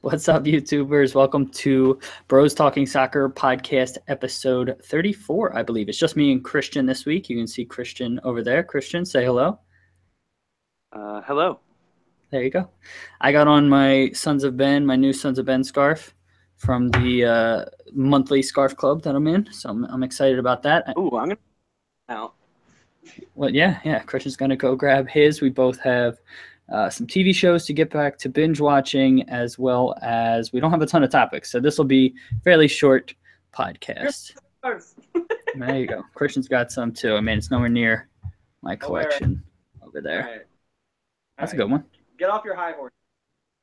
What's up, YouTubers? Welcome to Bros Talking Soccer podcast episode 34, I believe. It's just me and Christian this week. You can see Christian over there. Christian, say hello. Hello. There you go. I got on my my new Sons of Ben scarf from the monthly scarf club that I'm in. So I'm excited about that. Ooh, I'm going to now. Well, yeah. Christian's going to go grab his. We both have some TV shows to get back to binge watching, as well as we don't have a ton of topics. So this will be a fairly short podcast. There you go. Christian's got some too. I mean, it's nowhere near my collection over there. All right. That's a good one. Get off your high horse.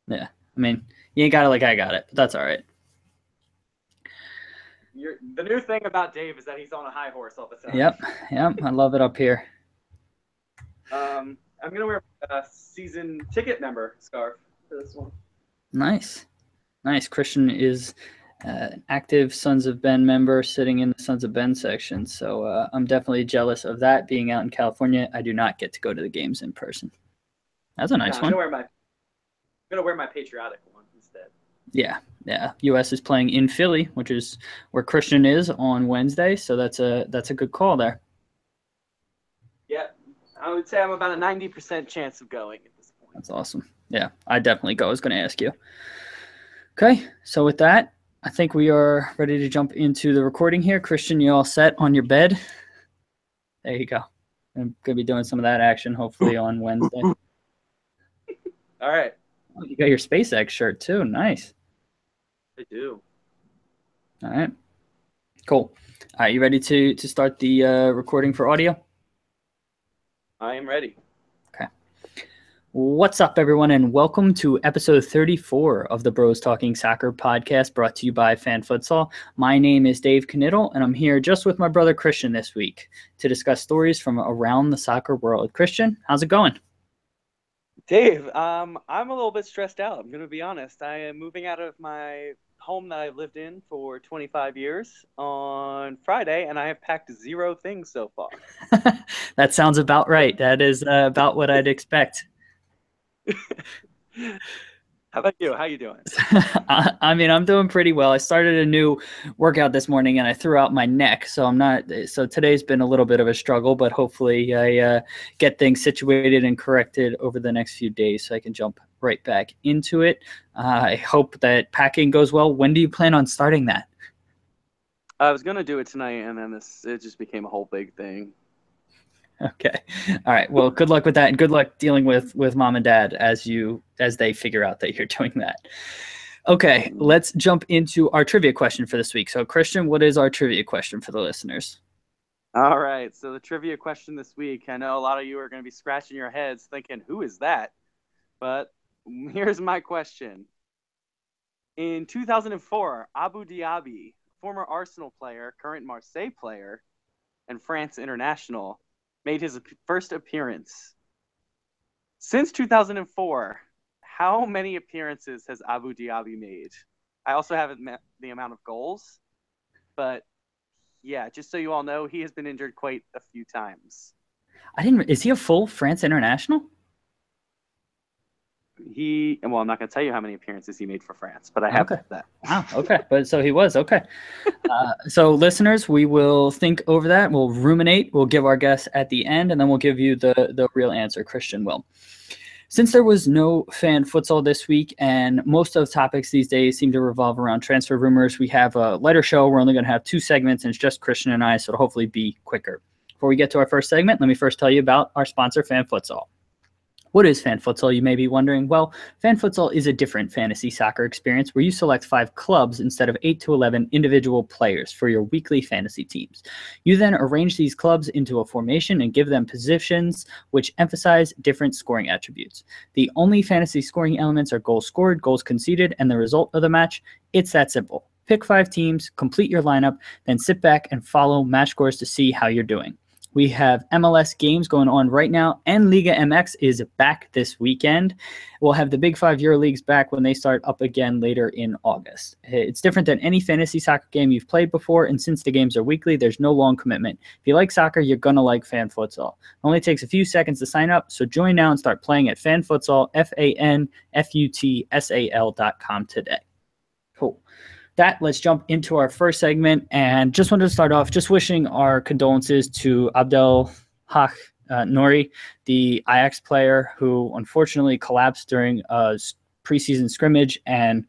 Yeah. I mean, you ain't got it like I got it, but that's all right. The new thing about Dave is that he's on a high horse all the time. Yep. I love it up here. I'm going to wear a season ticket member scarf for this one. Nice. Christian is an active Sons of Ben member sitting in the Sons of Ben section. So I'm definitely jealous of that. Being out in California, I do not get to go to the games in person. That's a nice one. I'm going to wear my patriotic one instead. Yeah. US is playing in Philly, which is where Christian is on Wednesday. So that's a good call there. Yeah. I would say I'm about a 90% chance of going at this point. That's awesome. Yeah, I definitely go. I was going to ask you. Okay, so with that, I think we are ready to jump into the recording here. Christian, you all set on your bed? There you go. I'm going to be doing some of that action hopefully on Wednesday. All right. Oh, you got your SpaceX shirt too. Nice. I do. All right. Cool. All right, you ready to start the recording for audio? I am ready. Okay. What's up, everyone, and welcome to episode 34 of the Bros Talking Soccer podcast, brought to you by Fan Futsal. My name is Dave Knittel, and I'm here just with my brother Christian this week to discuss stories from around the soccer world. Christian, how's it going? Dave, I'm a little bit stressed out. I'm going to be honest. I am moving out of my home that I've lived in for 25 years on Friday, and I have packed 0 things so far. That sounds about right. That is about what I'd expect. How about you? How you doing? I mean, I'm doing pretty well. I started a new workout this morning and I threw out my neck. So today's been a little bit of a struggle, but hopefully I get things situated and corrected over the next few days so I can jump right back into it. I hope that packing goes well. When do you plan on starting that? I was going to do it tonight, and then it just became a whole big thing. Okay. All right. Well, good luck with that, and good luck dealing with mom and dad as they figure out that you're doing that. Okay, let's jump into our trivia question for this week. So, Christian, what is our trivia question for the listeners? All right. So the trivia question this week, I know a lot of you are going to be scratching your heads thinking, who is that? But here's my question. In 2004, Abu Dhabi, former Arsenal player, current Marseille player, and France international, made his first appearance. Since 2004, how many appearances has Abu Dhabi made? I also have the amount of goals, but yeah, just so you all know, he has been injured quite a few times. Is he a full France international? Well, I'm not going to tell you how many appearances he made for France, but I have that. Wow, okay. But so he was, okay. So listeners, we will think over that. We'll ruminate. We'll give our guess at the end, and then we'll give you the real answer. Christian will. Since there was no fan futsal this week, and most of the topics these days seem to revolve around transfer rumors, we have a lighter show. We're only going to have 2 segments, and it's just Christian and I, so it'll hopefully be quicker. Before we get to our first segment, let me first tell you about our sponsor, Fan Futsal. What is Fan Futsal, you may be wondering? Well, Fan Futsal is a different fantasy soccer experience where you select 5 clubs instead of 8 to 11 individual players for your weekly fantasy teams. You then arrange these clubs into a formation and give them positions which emphasize different scoring attributes. The only fantasy scoring elements are goals scored, goals conceded, and the result of the match. It's that simple. Pick 5 teams, complete your lineup, then sit back and follow match scores to see how you're doing. We have MLS games going on right now, and Liga MX is back this weekend. We'll have the Big Five EuroLeagues back when they start up again later in August. It's different than any fantasy soccer game you've played before, and since the games are weekly, there's no long commitment. If you like soccer, you're going to like Fan Futsal. It only takes a few seconds to sign up, so join now and start playing at FanFutsal, FANFUTSAL.com today. Cool. Let's jump into our first segment, and just wanted to start off just wishing our condolences to Abdel Haq Nouri, the Ajax player who unfortunately collapsed during a preseason scrimmage and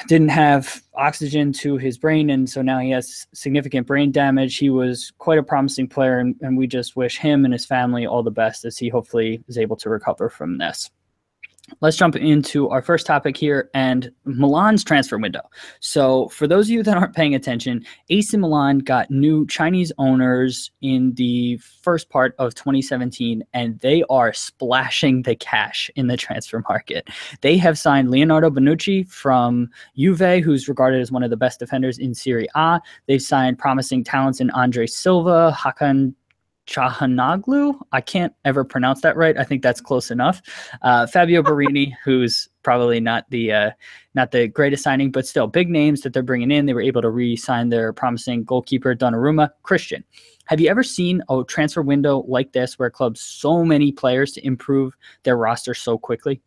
didn't have oxygen to his brain, and so now he has significant brain damage. He was quite a promising player, and we just wish him and his family all the best as he hopefully is able to recover from this. Let's jump into our first topic here, and Milan's transfer window. So for those of you that aren't paying attention, AC Milan got new Chinese owners in the first part of 2017, and they are splashing the cash in the transfer market. They have signed Leonardo Bonucci from Juve, who's regarded as one of the best defenders in Serie A. They've signed promising talents in Andre Silva, Hakan Chahanoglu. I can't ever pronounce that right. I think that's close enough. Fabio Barini, who's probably not the greatest signing, but still big names that they're bringing in. They were able to re-sign their promising goalkeeper Donnarumma. Christian, have you ever seen a transfer window like this where clubs so many players to improve their roster so quickly?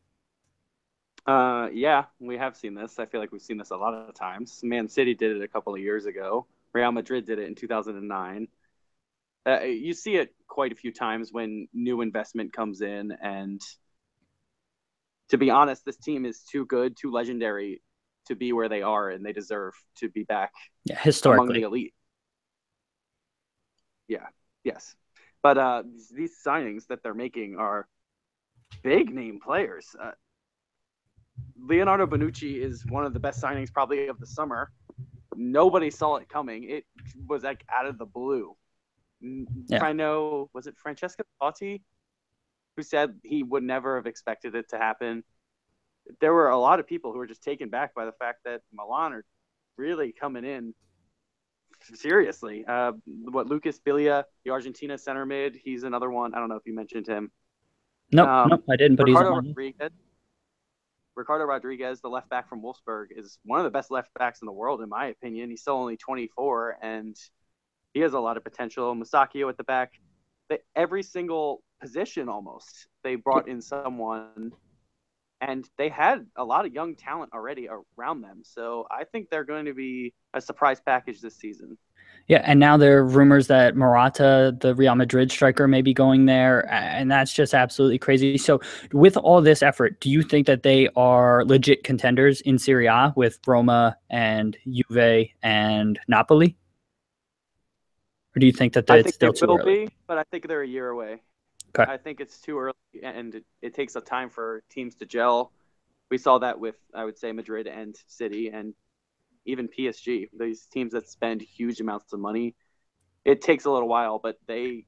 Yeah, we have seen this. I feel like we've seen this a lot of times. Man City did it a couple of years ago. Real Madrid did it in 2009. You see it quite a few times when new investment comes in, and to be honest, this team is too good, too legendary to be where they are, and they deserve to be back historically among the elite. Yeah, yes. But these signings that they're making are big name players. Leonardo Bonucci is one of the best signings probably of the summer. Nobody saw it coming. It was like out of the blue. Yeah. I know, was it Francesco Totti who said he would never have expected it to happen? There were a lot of people who were just taken back by the fact that Milan are really coming in seriously. Lucas Biglia, the Argentina center mid, he's another one. I don't know if you mentioned him. Nope, I didn't, but Ricardo Rodriguez, the left back from Wolfsburg, is one of the best left backs in the world, in my opinion. He's still only 24, and he has a lot of potential. Musacchio at the back. Every single position almost, they brought in someone, and they had a lot of young talent already around them. So I think they're going to be a surprise package this season. Yeah, and now there are rumors that Morata, the Real Madrid striker, may be going there, and that's just absolutely crazy. So with all this effort, do you think that they are legit contenders in Serie A with Roma and Juve and Napoli? Or do you think that it's still too early? But I think they're a year away. Okay. I think it's too early, and it takes a time for teams to gel. We saw that with, I would say, Madrid and City, and even PSG. These teams that spend huge amounts of money, it takes a little while, but they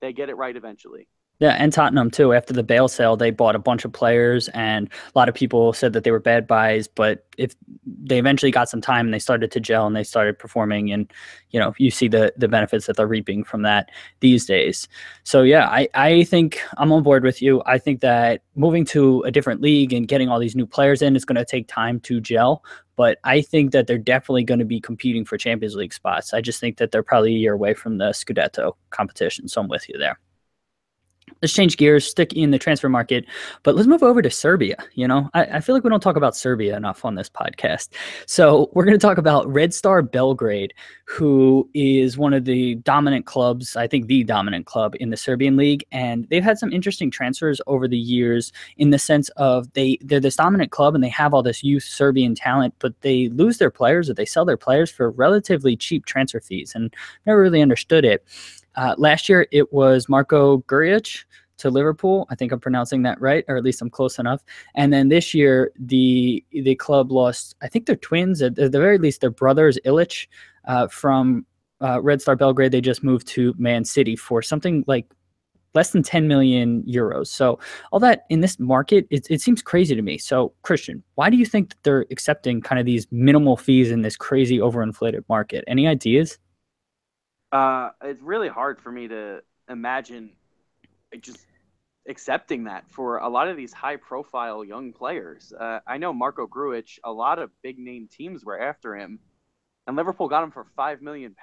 get it right eventually. Yeah, and Tottenham too. After the Bale sale, they bought a bunch of players, and a lot of people said that they were bad buys. But if they eventually got some time and they started to gel and they started performing, and you see the benefits that they're reaping from that these days. So yeah, I think I'm on board with you. I think that moving to a different league and getting all these new players in is going to take time to gel. But I think that they're definitely going to be competing for Champions League spots. I just think that they're probably a year away from the Scudetto competition. So I'm with you there. Let's change gears, stick in the transfer market, but let's move over to Serbia. I feel like we don't talk about Serbia enough on this podcast. So we're going to talk about Red Star Belgrade, who is one of the dominant clubs, I think the dominant club in the Serbian league. And they've had some interesting transfers over the years in the sense of they're this dominant club and they have all this youth Serbian talent, but they lose their players or they sell their players for relatively cheap transfer fees, and never really understood it. Last year, it was Marko Guric to Liverpool. I think I'm pronouncing that right, or at least I'm close enough. And then this year, the club lost, I think they're twins, at the very least, their brothers, Ilic, from Red Star Belgrade. They just moved to Man City for something like less than 10 million euros. So all that in this market, it seems crazy to me. So Christian, why do you think that they're accepting kind of these minimal fees in this crazy overinflated market? Any ideas? It's really hard for me to imagine just accepting that for a lot of these high profile young players. I know Marco Grujic, a lot of big name teams were after him, and Liverpool got him for £5 million.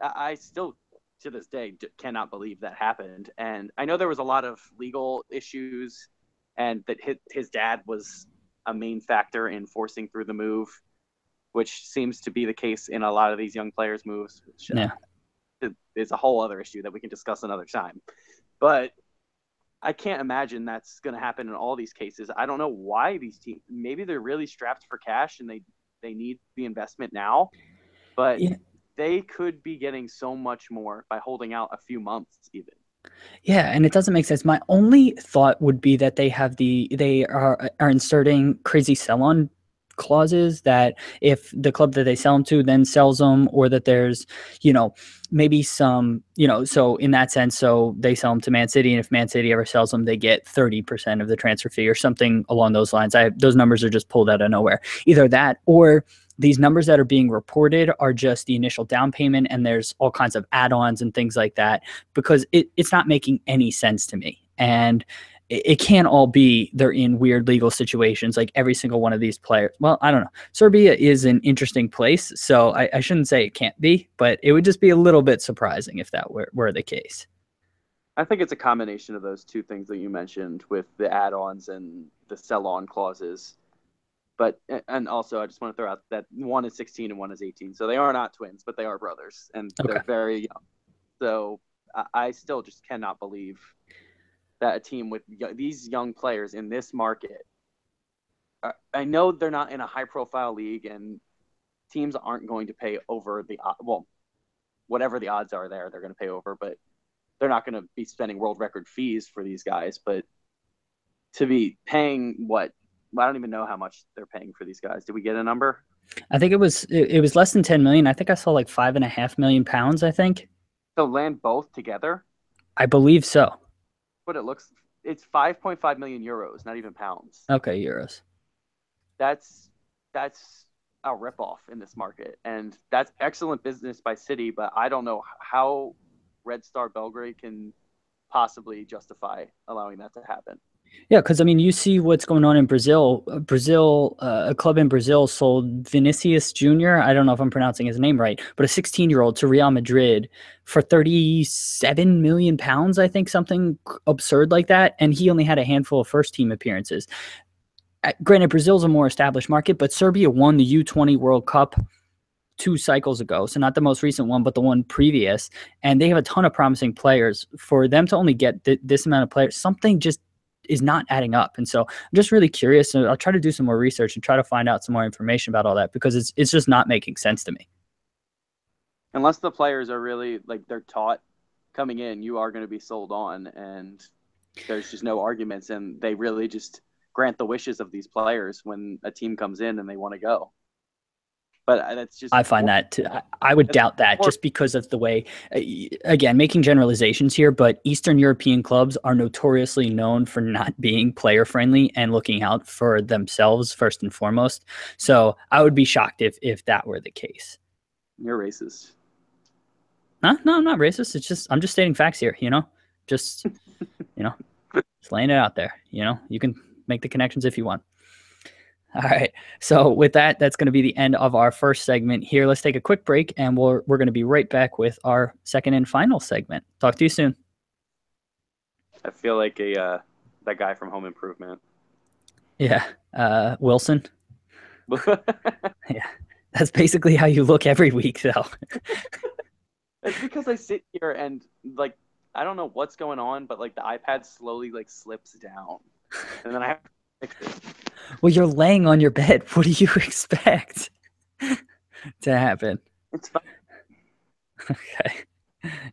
I still, to this day, cannot believe that happened. And I know there was a lot of legal issues, and that his dad was a main factor in forcing through the move, which seems to be the case in a lot of these young players' moves, which Yeah. is a whole other issue that we can discuss another time. But I can't imagine that's going to happen in all these cases. I don't know why these teams, maybe they're really strapped for cash and they need the investment now, but Yeah. they could be getting so much more by holding out a few months even. Yeah, and it doesn't make sense. My only thought would be that they are inserting crazy sell-on clauses that if the club that they sell them to then sells them, or that there's, maybe some, so in that sense, so they sell them to Man City, and if Man City ever sells them, they get 30% of the transfer fee or something along those lines. Those numbers are just pulled out of nowhere. Either that, or these numbers that are being reported are just the initial down payment, and there's all kinds of add-ons and things like that, because it's not making any sense to me. And it can't all be they're in weird legal situations like every single one of these players. Well, I don't know. Serbia is an interesting place, so I shouldn't say it can't be, but it would just be a little bit surprising if that were the case. I think it's a combination of those two things that you mentioned with the add-ons and the sell-on clauses. But and also I just want to throw out that one is 16 and one is 18. So they are not twins, but they are brothers, and Okay. they're very young. So I still just cannot believe that a team with these young players in this market, I know they're not in a high profile league and teams aren't going to pay over well, whatever the odds are there, they're going to pay over, but they're not going to be spending world record fees for these guys. But to be paying what, I don't even know how much they're paying for these guys. Did we get a number? I think it was less than 10 million. I think I saw like £5.5 million, I think. So land both together? I believe so. What it looks, it's 5.5 million euros, not even pounds. Okay, euros. That's a ripoff in this market, and that's excellent business by City. But I don't know how Red Star Belgrade can possibly justify allowing that to happen. Yeah, because I mean, you see what's going on in Brazil. A club in Brazil sold Vinicius Jr. I don't know if I'm pronouncing his name right, but a 16-year-old to Real Madrid for £37 million, I think, something absurd like that. And he only had a handful of first-team appearances. Granted, Brazil's a more established market, but Serbia won the U20 World Cup 2 cycles ago, so not the most recent one, but the one previous. And they have a ton of promising players. For them to only get this amount of players, something just is not adding up. And so I'm just really curious. So I'll try to do some more research and try to find out some more information about all that, because it's just not making sense to me. Unless the players are really like they're taught coming in, you are going to be sold on, and there's just no arguments, and they really just grant the wishes of these players when a team comes in and they want to go. But that's just I find that I would doubt that, just because of the way, again, making generalizations here, but Eastern European clubs are notoriously known for not being player friendly and looking out for themselves first and foremost. So I would be shocked if that were the case. You're racist. No, I'm not racist. I'm just stating facts here, just, just laying it out there, you can make the connections if you want. All right. So with that, that's going to be the end of our first segment here. Let's take a quick break, and we're going to be right back with our second and final segment. Talk to you soon. I feel like that guy from Home Improvement. Yeah. Wilson. Yeah. That's basically how you look every week, though. It's because I sit here and like I don't know what's going on, but like the iPad slowly like slips down, and then I have to fix it. Well, you're laying on your bed. What do you expect to happen? It's fine. Okay.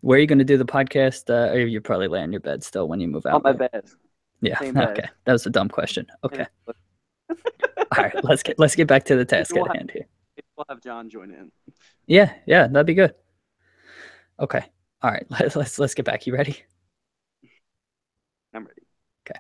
Where are you going to do the podcast? Or you probably lay on your bed still when you move out? On my bed. Yeah. Same bed. Okay. That was a dumb question. Okay. All right. Let's get back to the task at hand here. We'll have John join in. Yeah. That'd be good. Okay. All right. Let's get back. You ready? I'm ready. Okay.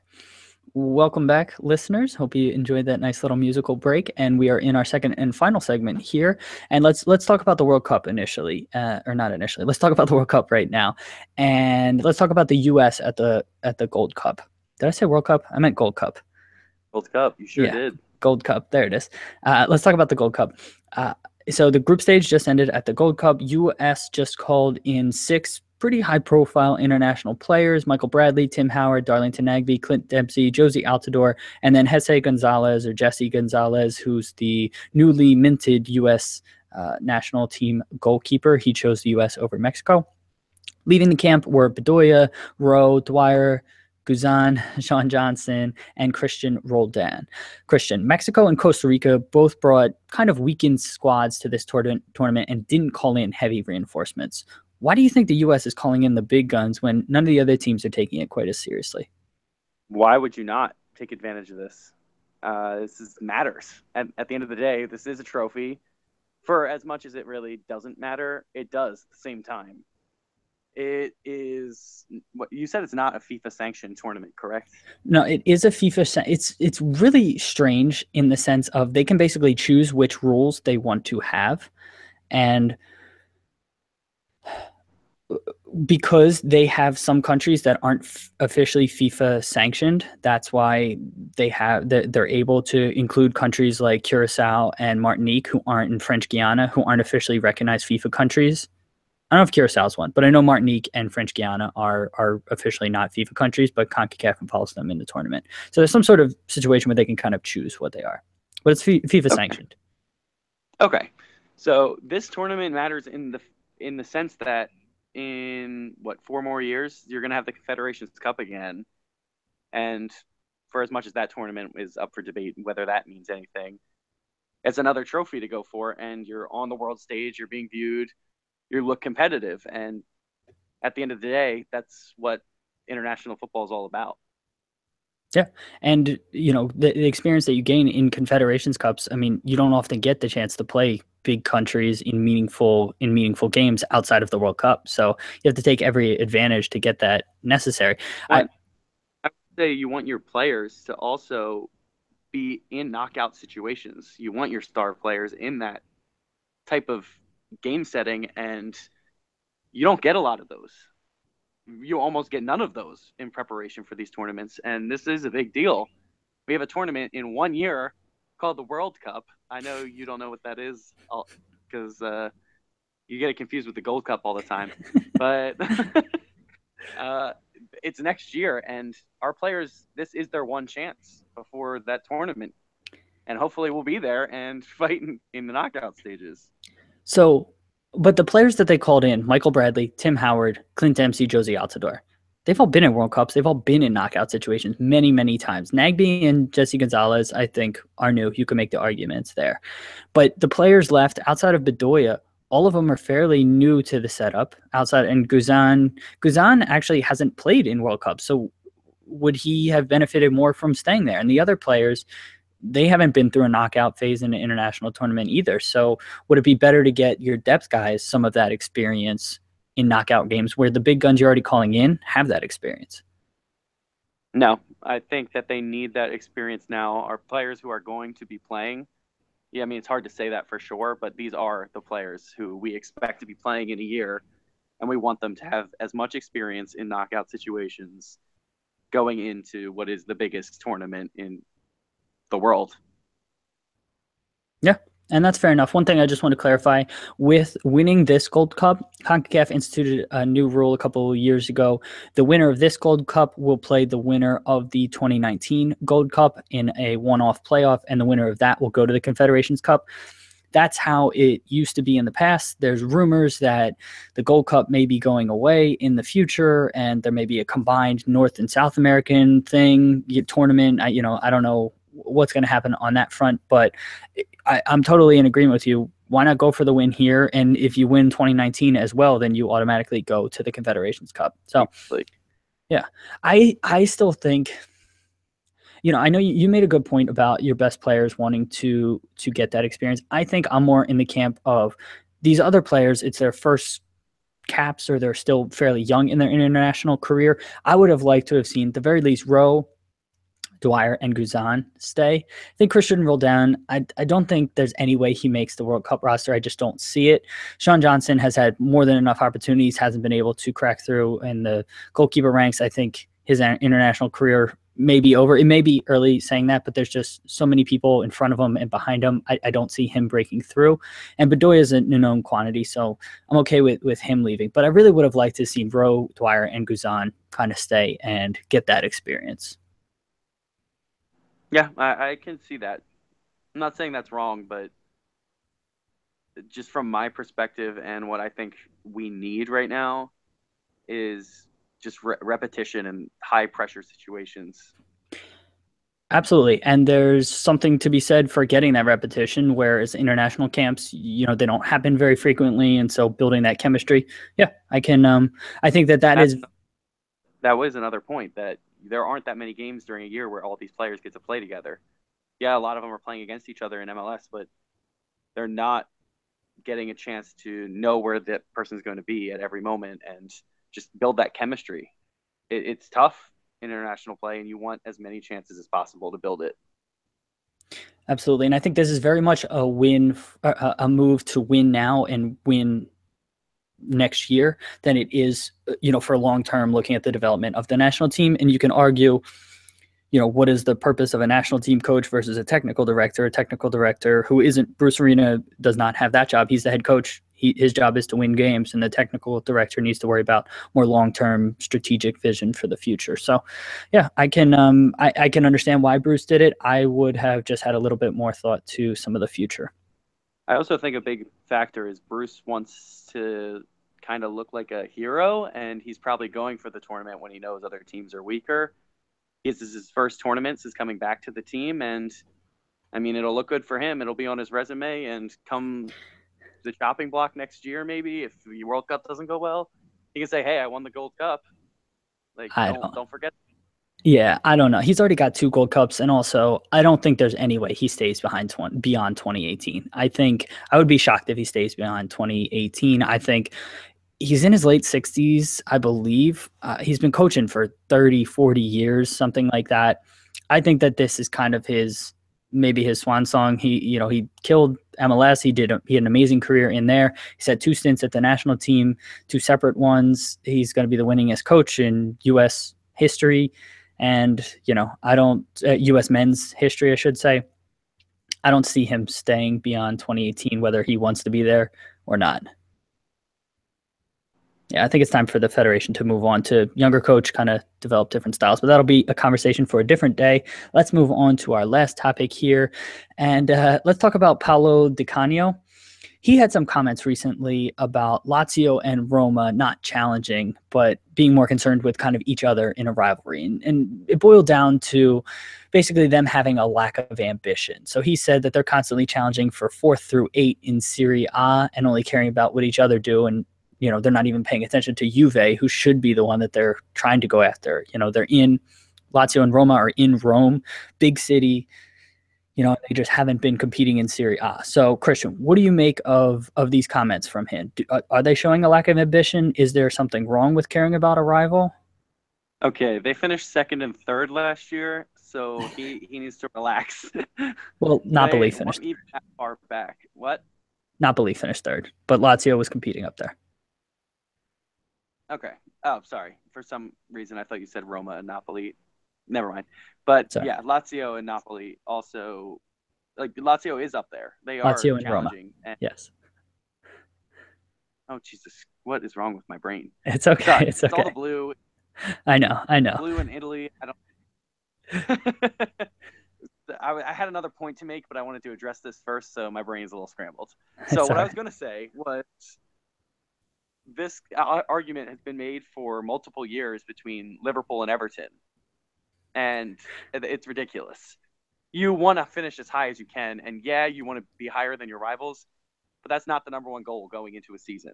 welcome back, listeners. Hope you enjoyed that nice little musical break. And we are in our second and final segment here. And let's talk about the World Cup initially, or not initially. Let's talk about the World Cup right now, and let's talk about the U.S. at the Gold Cup. Did I say World Cup? I meant Gold Cup. Gold Cup, you sure did. Gold Cup. There it is. Let's talk about the Gold Cup. So the group stage just ended at the Gold Cup. U.S. just called in 6 pretty high-profile international players: Michael Bradley, Tim Howard, Darlington Nagbe, Clint Dempsey, Josie Altidore, and then Jesse Gonzalez, or Jesse Gonzalez, who's the newly minted U.S. National team goalkeeper. He chose the U.S. over Mexico. Leading the camp were Bedoya, Rowe, Dwyer, Guzan, Sean Johnson, and Christian Roldan. Mexico and Costa Rica both brought kind of weakened squads to this tournament and didn't call in heavy reinforcements. Why do you think the U.S. is calling in the big guns when none of the other teams are taking it quite as seriously? Why would you not take advantage of this? This matters. At the end of the day, this is a trophy. For as much as it really doesn't matter, it does at the same time. It is what you said. It's not a FIFA sanctioned tournament, correct? No, it is a FIFA. It's really strange in the sense of they can basically choose which rules they want to have, and because they have some countries that aren't officially FIFA sanctioned, that's why they're able to include countries like Curacao and Martinique, who aren't in French Guiana, who aren't officially recognized FIFA countries. I don't know if Curaçao's one, but I know Martinique and French Guiana are officially not FIFA countries, but CONCACAF follows them in the tournament. So there's some sort of situation where they can kind of choose what they are, but it's FIFA sanctioned. Okay, so this tournament matters in the sense that in 4 more years you're going to have the Confederations Cup again, and for as much as that tournament is up for debate whether that means anything, it's another trophy to go for, and you're on the world stage, you're being viewed, you look competitive, and at the end of the day, that's what international football is all about. Yeah, and the experience that you gain in Confederations Cups, I mean, you don't often get the chance to play big countries in meaningful games outside of the World Cup. So you have to take every advantage to get that necessary. I would say you want your players to also be in knockout situations. You want your star players in that type of game setting, and you don't get a lot of those. You almost get none of those in preparation for these tournaments, and this is a big deal. We have a tournament in 1 year called the World Cup. I know you don't know what that is because you get it confused with the Gold Cup all the time, but it's next year, and our players, this is their one chance before that tournament, and hopefully we'll be there and fight in the knockout stages. So, but the players that they called in, Michael Bradley, Tim Howard, Clint Dempsey, Josie Altidore, they've all been in World Cups. They've all been in knockout situations many, many times. Nagbe and Jesse Gonzalez, I think, are new. You can make the arguments there. But the players left outside of Bedoya, all of them are fairly new to the setup. And Guzan actually hasn't played in World Cups. So would he have benefited more from staying there? And the other players, they haven't been through a knockout phase in an international tournament either. So would it be better to get your depth guys some of that experience in knockout games where the big guns you're already calling in have that experience? No, I think that they need that experience now. Our players who are going to be playing, yeah, I mean, it's hard to say that for sure, but these are the players who we expect to be playing in a year, and we want them to have as much experience in knockout situations going into what is the biggest tournament in the world. Yeah, and that's fair enough. One thing I just want to clarify, with winning this Gold Cup, CONCACAF instituted a new rule a couple of years ago. The winner of this Gold Cup will play the winner of the 2019 Gold Cup in a one-off playoff, and the winner of that will go to the Confederations Cup. That's how it used to be in the past. There's rumors that the Gold Cup may be going away in the future, and there may be a combined North and South American tournament. I don't know what's going to happen on that front, but I'm totally in agreement with you. Why not go for the win here? And if you win 2019 as well, then you automatically go to the Confederations Cup. So, yeah, I still think, I know you made a good point about your best players wanting to get that experience. I think I'm more in the camp of these other players. It's their first caps, or they're still fairly young in their international career. I would have liked to have seen, at the very least, Rowe, Dwyer and Guzan stay. I think Christian Roldan, I don't think there's any way he makes the World Cup roster. I just don't see it. Sean Johnson has had more than enough opportunities, hasn't been able to crack through in the goalkeeper ranks. I think his international career may be over. It may be early saying that, but there's just so many people in front of him and behind him. I don't see him breaking through. And Bedoya is a known quantity, so I'm okay with him leaving. But I really would have liked to see Rowe, Dwyer, and Guzan kind of stay and get that experience. Yeah, I can see that. I'm not saying that's wrong, but just from my perspective and what I think we need right now is just repetition and high pressure situations. Absolutely. And there's something to be said for getting that repetition, whereas international camps, they don't happen very frequently. And so building that chemistry, yeah, I think that That's is. that was another point that there aren't that many games during a year where all these players get to play together. Yeah, a lot of them are playing against each other in MLS, but they're not getting a chance to know where that person's going to be at every moment and just build that chemistry. It's tough in international play, and you want as many chances as possible to build it. Absolutely. And I think this is very much a win, a move to win now and win next year than it is, for long term looking at the development of the national team. And you can argue, what is the purpose of a national team coach versus a technical director? A technical director who isn't Bruce Arena does not have that job. He's the head coach. His job is to win games, and the technical director needs to worry about more long-term strategic vision for the future. So, yeah, I can understand why Bruce did it. I would have just had a little bit more thought to some of the future. I also think a big factor is Bruce wants to kind of look like a hero, and he's probably going for the tournament when he knows other teams are weaker. This is his first tournament since coming back to the team, and I mean, it'll look good for him. It'll be on his resume, and come the chopping block next year, maybe if the World Cup doesn't go well, he can say, "Hey, I won the Gold Cup." Like, I don't don't. don't forget. Yeah, I don't know. He's already got 2 Gold Cups, and also I don't think there's any way he stays beyond 2018. I think I would be shocked if he stays beyond 2018. I think he's in his late 60s, I believe. He's been coaching for 30, 40 years, something like that. I think that this is kind of maybe his swan song. He killed MLS. He had an amazing career in there. He's had 2 stints at the national team, 2 separate ones. He's going to be the winningest coach in U.S. history. And, I don't, U.S. men's history, I should say. I don't see him staying beyond 2018, whether he wants to be there or not. Yeah, I think it's time for the Federation to move on to younger coach, kind of develop different styles, but that'll be a conversation for a different day. Let's move on to our last topic here. And let's talk about Paolo Di Canio. He had some comments recently about Lazio and Roma not challenging, but being more concerned with kind of each other in a rivalry. And it boiled down to basically them having a lack of ambition. So he said that they're constantly challenging for 4th through 8 in Serie A and only caring about what each other do. And they're not even paying attention to Juve, who should be the one that they're trying to go after. They're in Lazio and Roma are in Rome, big city. They just haven't been competing in Serie A. So, Christian, what do you make of these comments from him? Are they showing a lack of ambition? Is there something wrong with caring about a rival? Okay, they finished second and third last year, so he needs to relax. Well, They Napoli weren't finished. even that far back. What? Napoli finished third, but Lazio was competing up there. Okay. Oh, sorry. For some reason, I thought you said Roma and Napoli. Never mind. But Sorry, yeah, Lazio and Napoli also, like Lazio is up there. They are Lazio and Roma. challenging. And Yes, oh Jesus, what is wrong with my brain? it's okay. Sorry, It's it's all the okay. blue, I know. I know. blue in Italy. I don't. I had another point to make, but I wanted to address this first, so my brain is a little scrambled. So It's all what I was right. going to say was this argument has been made for multiple years between Liverpool and Everton, and it's ridiculous. You want to finish as high as you can, and yeah, you want to be higher than your rivals, but that's not the number one goal going into a season,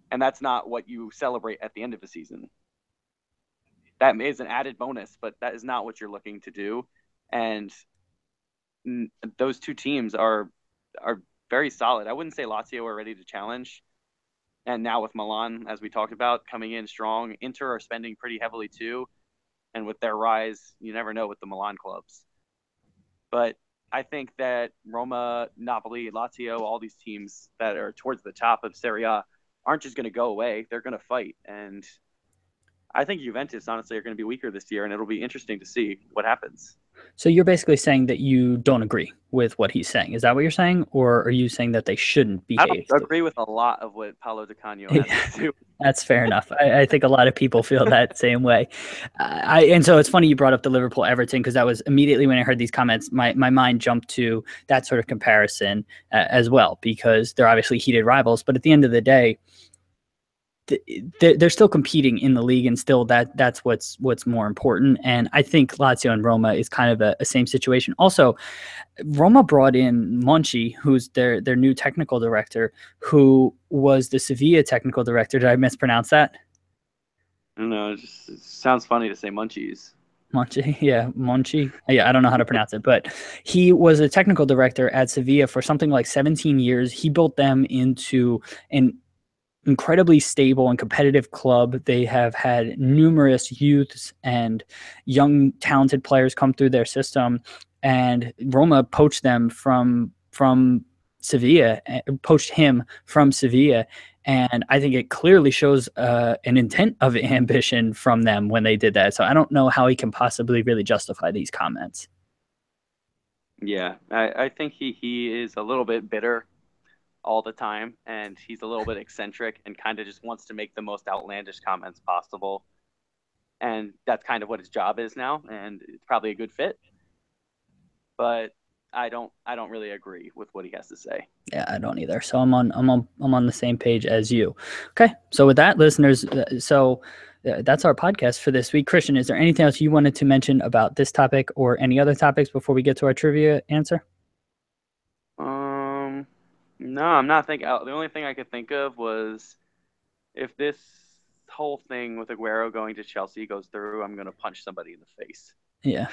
and that's not what you celebrate at the end of a season. That is an added bonus, but that is not what you're looking to do. And those two teams are very solid. I wouldn't say Lazio are ready to challenge. And now with Milan, as we talked about, coming in strong, Inter are spending pretty heavily too. and with their rise, you never know with the Milan clubs. But I think that Roma, Napoli, Lazio, all these teams that are towards the top of Serie A aren't just going to go away. They're going to fight. And I think Juventus, honestly, are going to be weaker this year, and it'll be interesting to see what happens. So you're basically saying that you don't agree with what he's saying. Is that what you're saying? Or are you saying that they shouldn't I don't behave? agree with a lot of what Paolo Di Canio has to do. That's fair enough. I think a lot of people feel that same way. And so it's funny you brought up the Liverpool Everton, because that was immediately when I heard these comments, my mind jumped to that sort of comparison as well, because they're obviously heated rivals. But at the end of the day, they're still competing in the league, and still that's what's more important. And I think Lazio and Roma is kind of a same situation. Also, Roma brought in Monchi, who's their new technical director, who was the Sevilla technical director. Did I mispronounce that? I don't know. It sounds funny to say munchies. Monchi, yeah, Monchi. Yeah, I don't know how to pronounce it, but he was a technical director at Sevilla for something like 17 years. He built them into an incredibly stable and competitive club. They have had numerous youths and young talented players come through their system, and Roma poached them from Sevilla, poached him from Sevilla. And I think it clearly shows an intent of ambition from them when they did that. So I don't know how he can possibly really justify these comments. Yeah, I think he is a little bit bitter all the time, and he's a little bit eccentric and kind of just wants to make the most outlandish comments possible. And that's kind of what his job is now, and it's probably a good fit. But I don't really agree with what he has to say. Yeah, I don't either. So I'm on the same page as you. Okay. So with that, listeners, that's our podcast for this week. Christian, is there anything else you wanted to mention about this topic or any other topics before we get to our trivia answer? No, I'm not thinking. The only thing I could think of was if this whole thing with Aguero going to Chelsea goes through, I'm going to punch somebody in the face. Yeah.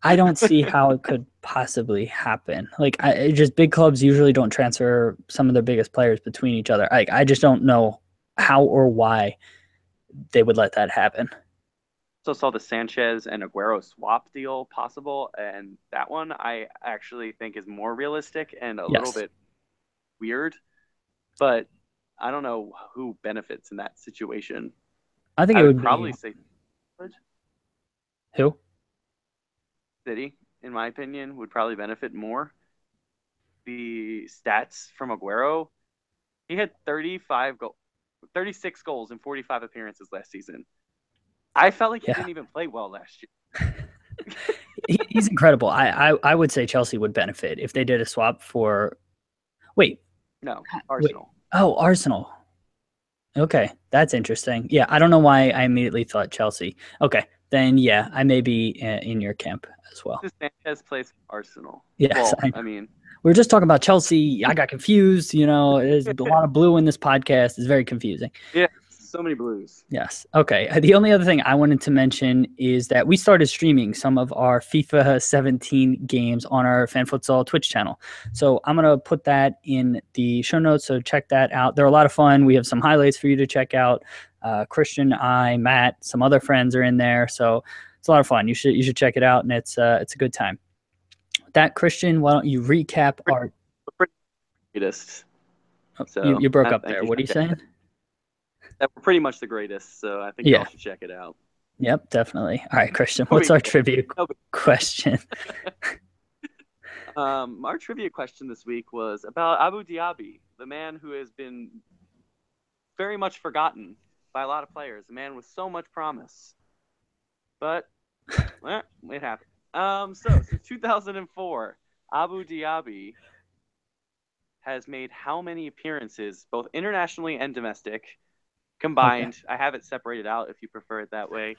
I don't see how it could possibly happen. Like, just big clubs usually don't transfer some of their biggest players between each other. I just don't know how or why they would let that happen. So saw the Sanchez and Aguero swap deal possible, and that one I actually think is more realistic and a little bit weird, but I don't know who benefits in that situation. I think I it would would probably be say who? City, in my opinion, would probably benefit more. The stats from Aguero, he had 36 goals in 45 appearances last season. I felt like he didn't even play well last year. He's incredible. I would say Chelsea would benefit if they did a swap for. Wait. No, Arsenal. Wait. Oh, Arsenal. Okay, that's interesting. Yeah, I don't know why I immediately thought Chelsea. Okay, then yeah, I may be in your camp as well. Sanchez plays Arsenal. Yes, well, I mean, we were just talking about Chelsea. I got confused. There's a lot of blue in this podcast. It's very confusing. Yeah, so many blues. Yes. Okay. The only other thing I wanted to mention is that we started streaming some of our FIFA 17 games on our Fan Futsal Twitch channel. So I'm going to put that in the show notes. So check that out. They're a lot of fun. We have some highlights for you to check out. Christian, Matt, some other friends are in there. So it's a lot of fun. You should check it out, and it's a good time. With that, Christian, why don't you recap our greatest? So you broke up there. What are you saying? That we're pretty much the greatest, so I think y'all should check it out. Yep, definitely. All right, Christian, what's our trivia question? Our trivia question this week was about Abu Dhabi, the man who has been very much forgotten by a lot of players, a man with so much promise. But it happened. So since 2004, Abu Dhabi has made how many appearances, both internationally and domestic, combined? Okay. I have it separated out if you prefer it that way.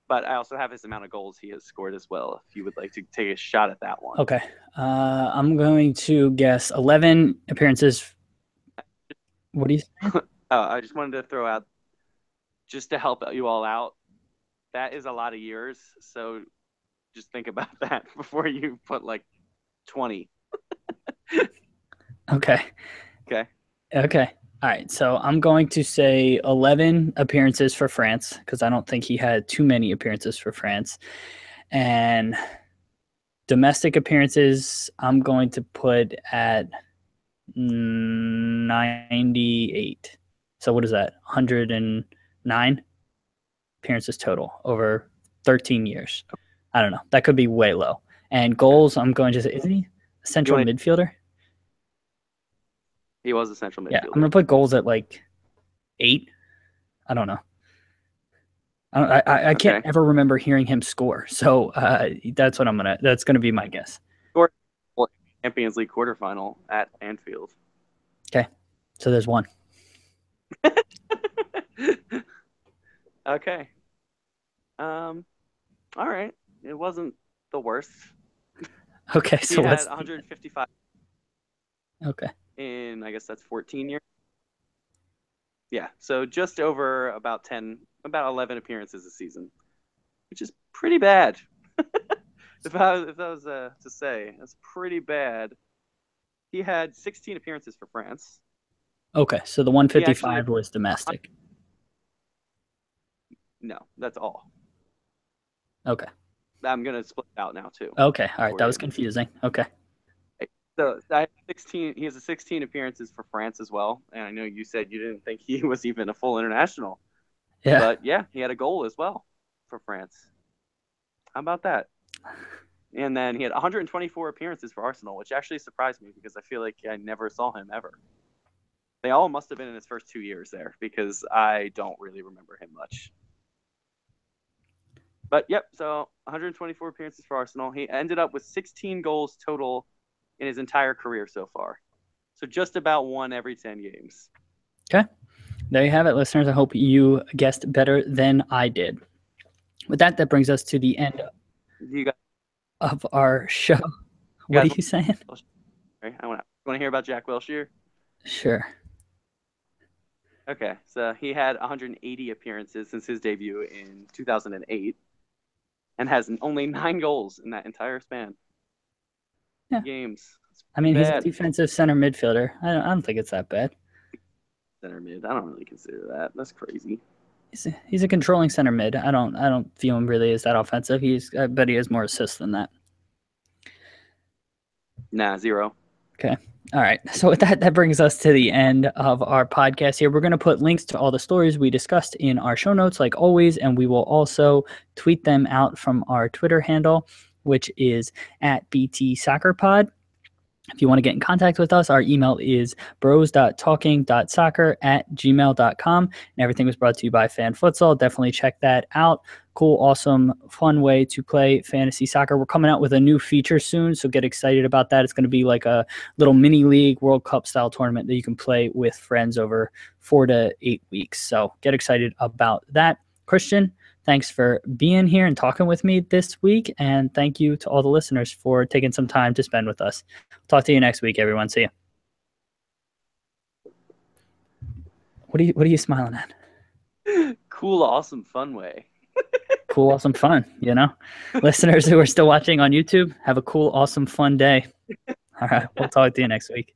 But I also have his amount of goals he has scored as well, if you would like to take a shot at that one. Okay. I'm going to guess 11 appearances. What do you say? I just wanted to throw out, just to help you all out, that is a lot of years. So just think about that before you put like 20. Okay. Okay. Okay. All right, so I'm going to say 11 appearances for France because I don't think he had too many appearances for France. And domestic appearances, I'm going to put at 98. So what is that? 109 appearances total over 13 years. I don't know. That could be way low. And goals, I'm going to say, isn't he a central midfielder? He was a central midfielder. Yeah, I'm going to put goals at like 8. I don't know. I can't ever remember hearing him score. So that's what that's gonna be my guess. Scored Champions League quarterfinal at Anfield. Okay, so there's one. Okay. All right. It wasn't the worst. Okay, so he had 155. Okay. In, I guess that's 14 years. Yeah, so just over about 11 appearances a season, which is pretty bad. if I was to say, that's pretty bad. He had 16 appearances for France. Okay, so the 155 was domestic. No, that's all. Okay. I'm going to split it out now, too. Okay, all right, that was confusing. Okay. So he has 16 appearances for France as well. And I know you said you didn't think he was even a full international. Yeah. But yeah, he had a goal as well for France. How about that? And then he had 124 appearances for Arsenal, which actually surprised me because I feel like I never saw him ever. They all must have been in his first 2 years there because I don't really remember him much. But yep, so 124 appearances for Arsenal. He ended up with 16 goals total in his entire career so far. So just about 1 every 10 games. Okay. There you have it, listeners. I hope you guessed better than I did. With that, that brings us to the end of our show. What are you saying? I want to hear about Jack Wilshere? Sure. Okay, so he had 180 appearances since his debut in 2008 and has only 9 goals in that entire span. Yeah. Games. I mean, he's a defensive center midfielder. I don't think it's that bad. Center mid. I don't really consider that. That's crazy. He's a controlling center mid. I don't view him really as that offensive. But he has more assists than that. Nah, 0. Okay. All right. So with that brings us to the end of our podcast here. We're going to put links to all the stories we discussed in our show notes, like always, and we will also tweet them out from our Twitter handle, which is at BTSoccerPod. If you want to get in contact with us, our email is bros.talking.soccer@gmail.com. And everything was brought to you by Fan Futsal. Definitely check that out. Cool, awesome, fun way to play fantasy soccer. We're coming out with a new feature soon, so get excited about that. It's going to be like a little mini league World Cup style tournament that you can play with friends over 4 to 8 weeks. So get excited about that. Christian, thanks for being here and talking with me this week. And thank you to all the listeners for taking some time to spend with us. Talk to you next week, everyone. See you. What are you smiling at? Cool, awesome, fun way. Cool, awesome, fun, Listeners who are still watching on YouTube, have a cool, awesome, fun day. All right, we'll talk to you next week.